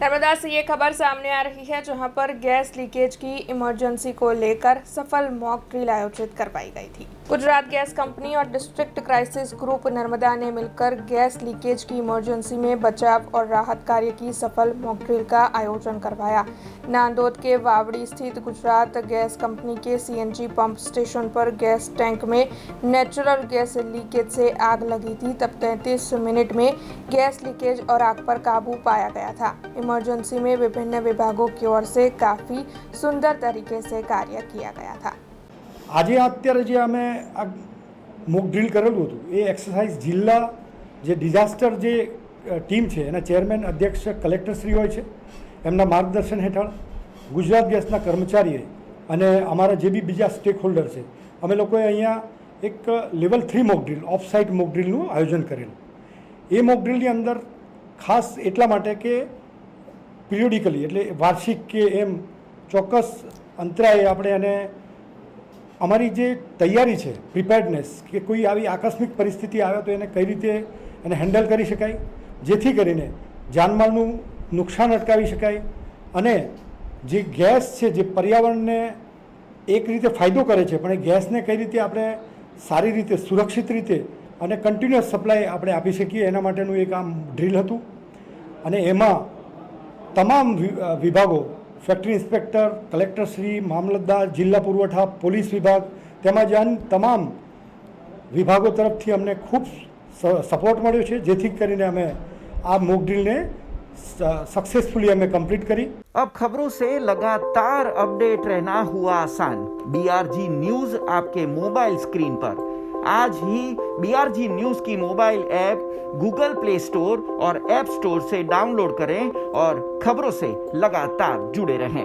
नर्मदा से ये खबर सामने आ रही है जहां पर गैस लीकेज की इमरजेंसी को लेकर सफल मॉक ड्रिल आयोजित करवाई गई थी। गुजरात गैस कंपनी और डिस्ट्रिक्ट क्राइसिस ग्रुप नर्मदा ने मिलकर गैस लीकेज की इमरजेंसी में बचाव और राहत कार्य की सफल मॉक ड्रिल का आयोजन करवाया। नांदोद के वावड़ी स्थित गुजरात गैस कंपनी के सीएनजी पंप स्टेशन पर गैस टैंक में नेचुरल गैस लीकेज से आग लगी थी। तब 33 मिनट में गैस लीकेज और आग पर काबू पाया गया था। इमरजेंसी में विभिन्न विभागों की ओर से काफी सुंदर तरीके से कार्य किया गया था। આજે અત્યારે જે અમે આ મોક ડ્રીલ કરેલું હતું એ એક્સરસાઇઝ જિલ્લા જે ડિઝાસ્ટર જે ટીમ છે એના ચેરમેન અધ્યક્ષ કલેક્ટરશ્રી હોય છે એમના માર્ગદર્શન હેઠળ ગુજરાત ગેસના કર્મચારીએ અને અમારા જે બી બીજા સ્ટેક હોલ્ડર છે અમે લોકોએ અહીંયા એક level 3 mock drill off site mock ડ્રીલનું આયોજન કરેલું। એ મોક ડ્રીલની અંદર ખાસ એટલા માટે કે પિરિયોડિકલી એટલે વાર્ષિક કે એમ ચોક્કસ અંતરાએ આપણે એને અમારી જે તૈયારી છે પ્રિપેર્ડનેસ કે કોઈ આવી આકસ્મિક પરિસ્થિતિ આવે તો એને કઈ રીતે એને હેન્ડલ કરી શકાય જેથી કરીને જાનમાલનું નુકસાન અટકાવી શકાય અને જે ગેસ છે જે પર્યાવરણને એક રીતે ફાયદો કરે છે પણ એ ગેસને કઈ રીતે આપણે સારી રીતે સુરક્ષિત રીતે અને કન્ટિન્યુઅસ સપ્લાય આપણે આપી શકીએ એના માટેનું એક આમ ડ્રીલ હતું અને એમાં તમામ વિભાગો ફેક્ટરી ઇન્સ્પેક્ટર કલેક્ટરશ્રી મામલતદાર જિલ્લા પુરવઠા પોલીસ વિભાગ તેમજ તમામ વિભાગો તરફથી અમને ખૂબ સપોર્ટ મળ્યો છે જેથી કરીને અમે આ મોક ડ્રીલને सक्सेसफुली हमें कंप्लीट करी। अब खबरों से लगातार अपडेट रहना हुआ आसान। BRG न्यूज आपके मोबाइल स्क्रीन पर आज ही BRG न्यूज की mobile app Google play store और ऐप स्टोर से डाउनलोड करें और खबरों से लगातार जुड़े रहें।